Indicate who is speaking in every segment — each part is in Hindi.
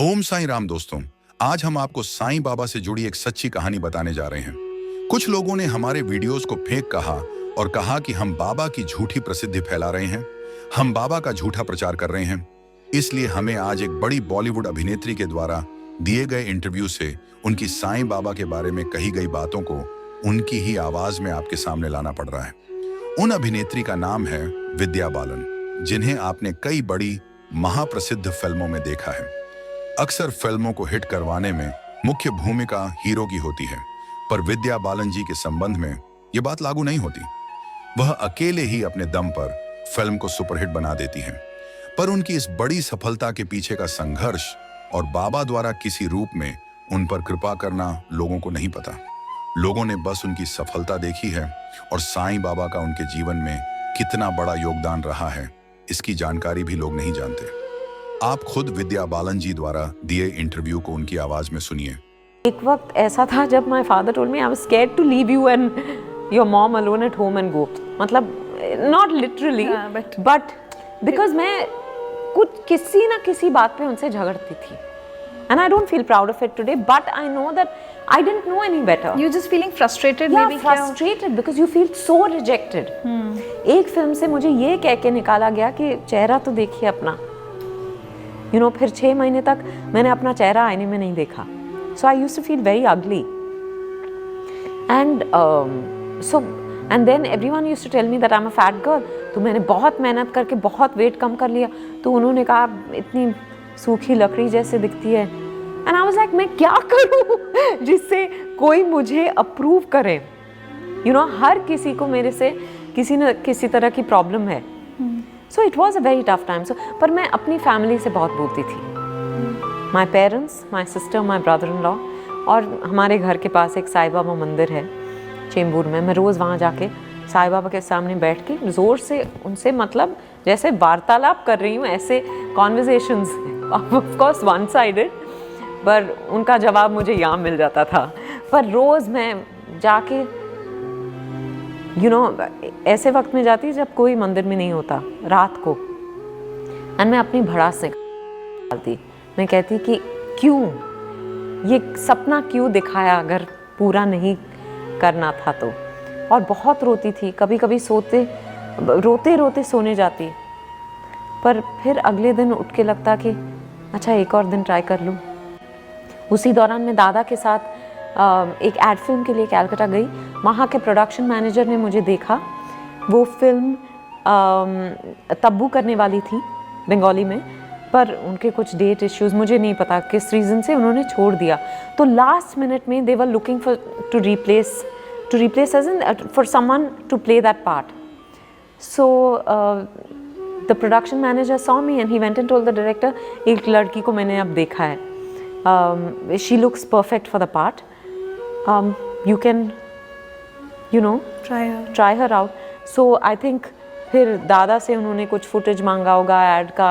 Speaker 1: ओम साईं राम दोस्तों, आज हम आपको साईं बाबा से जुड़ी एक सच्ची कहानी बताने जा रहे हैं। कुछ लोगों ने हमारे वीडियोस को फेक कहा और कहा कि हम बाबा की झूठी प्रसिद्धि फैला रहे हैं, हम बाबा का झूठा प्रचार कर रहे हैं। इसलिए हमें आज एक बड़ी बॉलीवुड अभिनेत्री के द्वारा दिए गए इंटरव्यू से उनकी साईं बाबा के बारे में कही गई बातों को उनकी ही आवाज में आपके सामने लाना पड़ रहा है। उन अभिनेत्री का नाम है विद्या बालन, जिन्हें आपने कई बड़ी महाप्रसिद्ध फिल्मों में देखा है। अक्सर फिल्मों को हिट करवाने में मुख्य भूमिका हीरो की होती है, पर विद्या बालन जी के संबंध में ये बात लागू नहीं होती। वह अकेले ही अपने दम पर फिल्म को सुपरहिट बना देती हैं। पर उनकी इस बड़ी सफलता के पीछे का संघर्ष और बाबा द्वारा किसी रूप में उन पर कृपा करना लोगों को नहीं पता। लोगों ने बस उनकी सफलता देखी है और साईं बाबा का उनके जीवन में कितना बड़ा योगदान रहा है, इसकी जानकारी भी लोग नहीं जानते। आप खुद विद्या बालन जी द्वारा दिए इंटरव्यू को उनकी आवाज में सुनिए।
Speaker 2: एक वक्त ऐसा था जब my father told me I was scared to leave you and your mom alone at home and go, मतलब नॉट लिटरली बट बिकॉज मैं कुछ किसी ना किसी बात पे उनसे झगड़ती थी and I don't feel proud of it today, but I know that I didn't know any better.
Speaker 3: You're just feeling frustrated,
Speaker 2: yeah,
Speaker 3: maybe?
Speaker 2: frustrated because you feel so rejected. एक फिल्म से मुझे ये कह के निकाला गया कि चेहरा तो देखिए अपना, फिर 6 महीने तक मैंने अपना चेहरा आईने में नहीं देखा. So I used to feel very ugly. And then everyone used to tell me that I'm a fat girl. तो मैंने बहुत मेहनत करके बहुत वेट कम कर लिया. तो उन्होंने कहा इतनी सूखी लकड़ी जैसे दिखती है. And I was like, मैं क्या करूँ जिससे कोई मुझे अप्रूव करे. हर किसी को मेरे से किसी न किसी तरह की प्रॉब्लम है. So it was a very tough time. पर मैं अपनी फैमिली से बहुत बोलती थी. My parents, my sister, my brother-in-law, और हमारे घर के पास एक साईं बाबा मंदिर है चेंबूर में. मैं रोज़ वहाँ जाके साईं बाबा के सामने बैठ के ज़ोर से उनसे, मतलब जैसे वार्तालाप कर रही हूँ, ऐसे conversations, of course one sided, पर उनका जवाब मुझे यहाँ मिल जाता था. पर रोज़ मैं जाके ऐसे वक्त में जाती जब कोई मंदिर में नहीं होता, रात को, एंड मैं अपनी भड़ास निकालती. मैं कहती कि क्यों ये सपना क्यों दिखाया अगर पूरा नहीं करना था तो. और बहुत रोती थी, कभी कभी रोते रोते सोने जाती, पर फिर अगले दिन उठ के लगता कि अच्छा एक और दिन ट्राई कर लूँ. उसी दौरान मैं दादा के साथ एक एड फिल्म के लिए कलकत्ता गई. वहाँ के प्रोडक्शन मैनेजर ने मुझे देखा. वो फिल्म तब्बू करने वाली थी बंगाली में, पर उनके कुछ डेट इश्यूज, मुझे नहीं पता किस रीज़न से उन्होंने छोड़ दिया. तो लास्ट मिनट में they were looking for to replace as in for someone to play that part. So the production manager saw me and he went and told the director, एक लड़की को मैंने अब देखा है, she looks perfect for the part, you can try her out. So I think फिर दादा से उन्होंने कुछ फुटेज मांगा होगा ऐड का,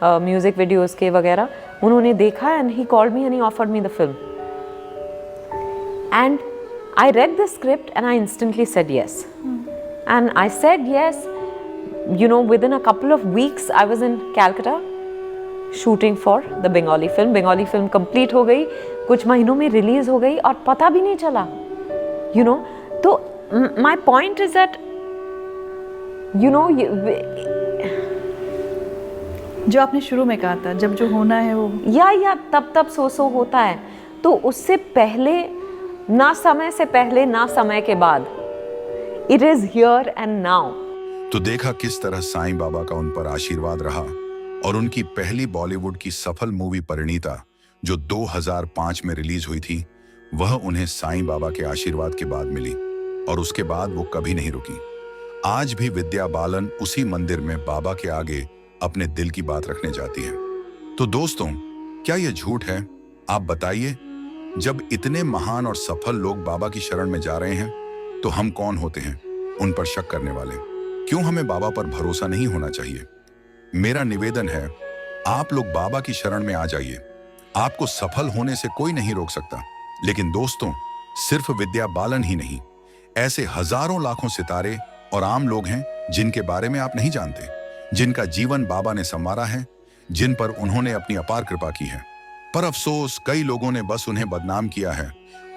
Speaker 2: म्यूजिक वीडियोस के वगैरह. उन्होंने देखा and he called me and he offered me the film. And I read the script and I instantly said yes. And I said yes, within a couple of weeks I was in Calcutta shooting for the Bengali film. Bengali film complete हो गई, कुछ महीनों में रिलीज हो गई और पता भी नहीं चला. तो माई पॉइंट इज दैट
Speaker 3: जो आपने शुरू में कहा था, जब जो होना है वो
Speaker 2: या तब सो होता है. तो उससे पहले ना, समय से पहले ना समय के बाद, it is here and now.
Speaker 1: तो देखा किस तरह साईं बाबा का उन पर आशीर्वाद रहा और उनकी पहली बॉलीवुड की सफल मूवी परिणीता, जो 2005 में रिलीज हुई थी, वह उन्हें साईं बाबा के आशीर्वाद के बाद मिली और उसके बाद वो कभी नहीं रुकी. आज भी विद्या बालन उसी मंदिर में बाबा के आगे अपने दिल की बात रखने जाती है. तो दोस्तों, क्या यह झूठ है? आप बताइए. जब इतने महान और सफल लोग बाबा की शरण में जा रहे हैं, तो हम कौन होते हैं उन पर शक करने वाले? क्यों हमें बाबा पर भरोसा नहीं होना चाहिए? मेरा निवेदन है, आप लोग बाबा की शरण में आ जाइए. आपको सफल होने से कोई नहीं रोक सकता. लेकिन दोस्तों, सिर्फ विद्या बालन ही नहीं, ऐसे हजारों लाखों सितारे और आम लोग हैं जिनके बारे में आप नहीं जानते, जिनका जीवन बाबा ने संवारा है, जिन पर उन्होंने अपनी अपार कृपा की है. पर अफसोस कई लोगों ने बस उन्हें बदनाम किया है,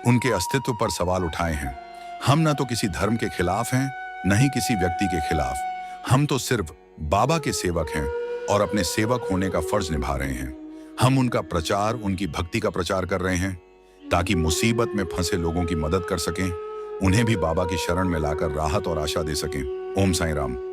Speaker 1: उनके अस्तित्व पर सवाल उठाए हैं। हम न तो किसी धर्म के खिलाफ हैं, न ही किसी व्यक्ति के खिलाफ। हम तो सिर्फ बाबा के सेवक हैं और अपने सेवक होने का फर्ज निभा रहे हैं। हम उनका प्रचार, उनकी भक्ति का प्रचार कर रहे हैं ताकि मुसीबत में फंसे लोगों की मदद कर सकें, उन्हें भी बाबा की शरण में लाकर राहत और आशा दे सकें। ओम साईं राम।